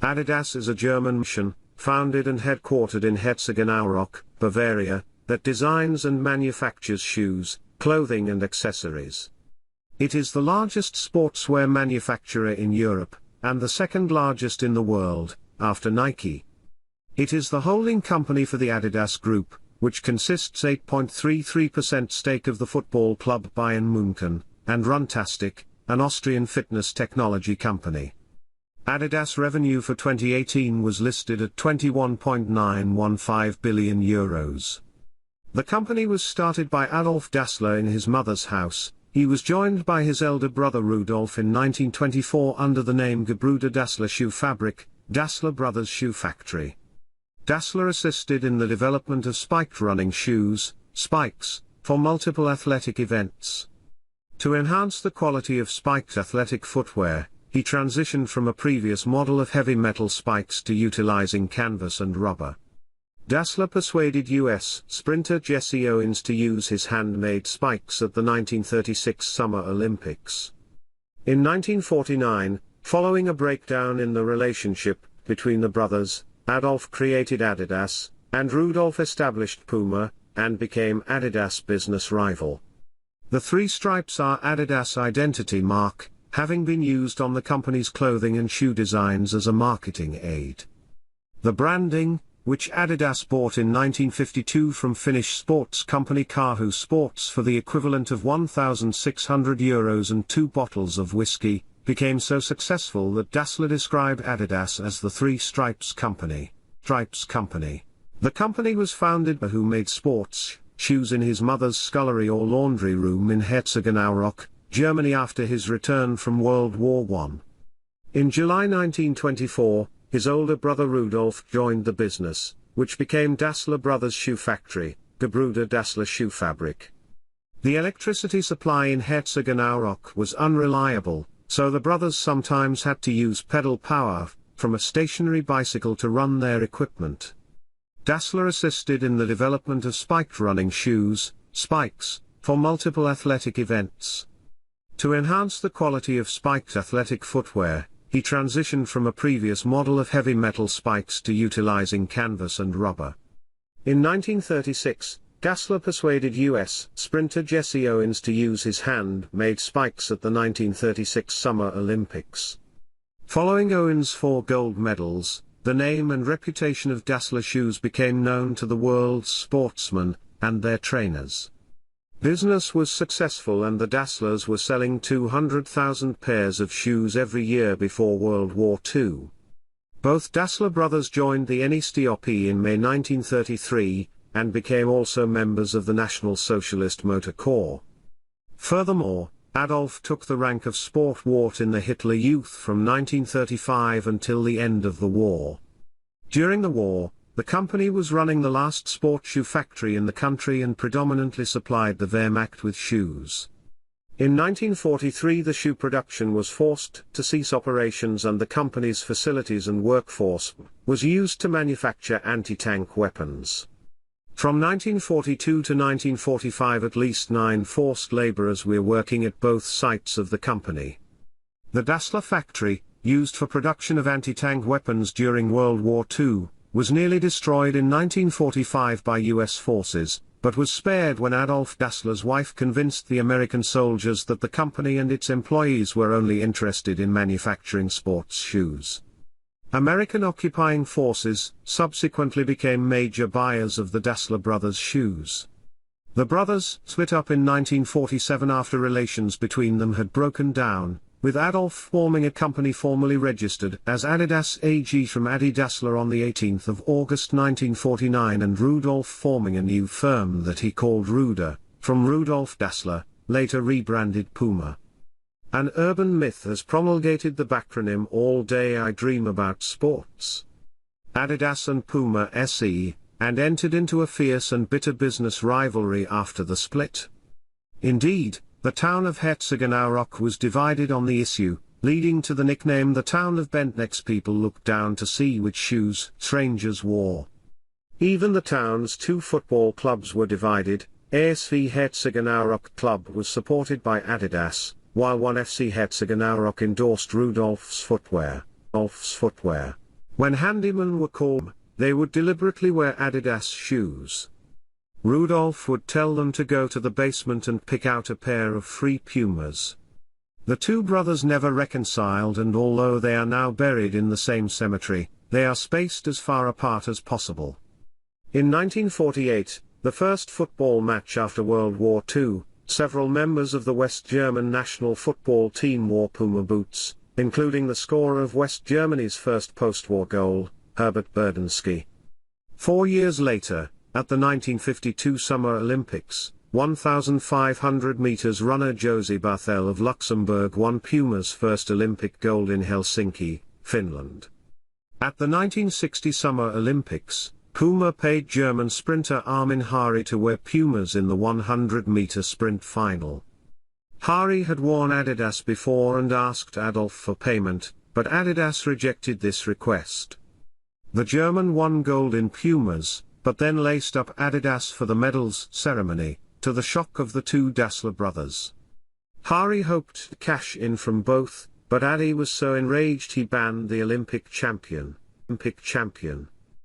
Adidas is a German mission, founded and headquartered in Herzogenaurach, Bavaria, that designs and manufactures shoes, clothing and accessories. It is the largest sportswear manufacturer in Europe, and the second largest in the world, after Nike. It is the holding company for the Adidas Group, which consists 8.33% stake of the football club Bayern München, and Runtastic, an Austrian fitness technology company. Adidas revenue for 2018 was listed at €21.915 billion. The company was started by Adolf Dassler in his mother's house. He was joined by his elder brother Rudolf in 1924 under the name Gebrüder Dassler Shoe Fabrik, Dassler Brothers Shoe Factory. Dassler assisted in the development of spiked running shoes, spikes, for multiple athletic events. To enhance the quality of spiked athletic footwear, he transitioned from a previous model of heavy metal spikes to utilizing canvas and rubber. Dassler persuaded U.S. sprinter Jesse Owens to use his handmade spikes at the 1936 Summer Olympics. In 1949, following a breakdown in the relationship between the brothers, Adolf created Adidas, and Rudolf established Puma, and became Adidas' business rival. The three stripes are Adidas' identity mark, having been used on the company's clothing and shoe designs as a marketing aid. The branding, which Adidas bought in 1952 from Finnish sports company Karhu Sports for the equivalent of €1,600 and 2 bottles of whiskey, became so successful that Dassler described Adidas as the Three Stripes Company. The company was founded by who made sports shoes in his mother's scullery or laundry room in Herzogenaurach, Germany after his return from World War I. In July 1924, his older brother Rudolf joined the business, which became Dassler Brothers Shoe Factory, Gebrüder Dassler Shoe Fabrik. The electricity supply in Herzogenaurach was unreliable, so the brothers sometimes had to use pedal power from a stationary bicycle to run their equipment. Dassler assisted in the development of spiked running shoes, spikes, for multiple athletic events. To enhance the quality of spiked athletic footwear, he transitioned from a previous model of heavy metal spikes to utilizing canvas and rubber. In 1936, Dassler persuaded U.S. sprinter Jesse Owens to use his hand-made spikes at the 1936 Summer Olympics. Following Owens' 4 gold medals, the name and reputation of Dassler shoes became known to the world's sportsmen and their trainers. Business was successful and the Dasslers were selling 200,000 pairs of shoes every year before World War II. Both Dassler brothers joined the NSDAP in May 1933, and became also members of the National Socialist Motor Corps. Furthermore, Adolf took the rank of Sportwart in the Hitler Youth from 1935 until the end of the war. During the war, the company was running the last sport shoe factory in the country and predominantly supplied the Wehrmacht with shoes. In 1943 the shoe production was forced to cease operations and the company's facilities and workforce was used to manufacture anti-tank weapons. From 1942 to 1945 at least 9 forced laborers were working at both sites of the company. The Dassler factory, used for production of anti-tank weapons during World War II, was nearly destroyed in 1945 by U.S. forces, but was spared when Adolf Dassler's wife convinced the American soldiers that the company and its employees were only interested in manufacturing sports shoes. American occupying forces subsequently became major buyers of the Dassler brothers' shoes. The brothers split up in 1947 after relations between them had broken down, with Adolf forming a company formally registered as Adidas AG from Adi Dassler on the 18th of August 1949 and Rudolf forming a new firm that he called Ruder, from Rudolf Dassler, later rebranded Puma. An urban myth has promulgated the backronym All Day I Dream About Sports. Adidas and Puma SE, and entered into a fierce and bitter business rivalry after the split. Indeed, the town of Herzogenaurach was divided on the issue, leading to the nickname the town of Bentnex. People looked down to see which shoes strangers wore. Even the town's 2 football clubs were divided. ASV Herzogenaurach Club was supported by Adidas, while one FC Herzogenaurach endorsed Rudolf's footwear. When handymen were called, they would deliberately wear Adidas shoes. Rudolf would tell them to go to the basement and pick out a pair of free Pumas. The two brothers never reconciled, and although they are now buried in the same cemetery, they are spaced as far apart as possible. In 1948, the first football match after World War II, several members of the West German national football team wore Puma boots, including the scorer of West Germany's first post-war goal, Herbert Burdensky. 4 years later, at the 1952 Summer Olympics, 1,500 meters runner Josie Barthel of Luxembourg won Puma's first Olympic gold in Helsinki, Finland. At the 1960 Summer Olympics, Puma paid German sprinter Armin Hari to wear Pumas in the 100-meter sprint final. Hari had worn Adidas before and asked Adolf for payment, but Adidas rejected this request. The German won gold in Pumas, but then laced up Adidas for the medals ceremony, to the shock of the two Dassler brothers. Hari hoped to cash in from both, but Adi was so enraged he banned the Olympic champion.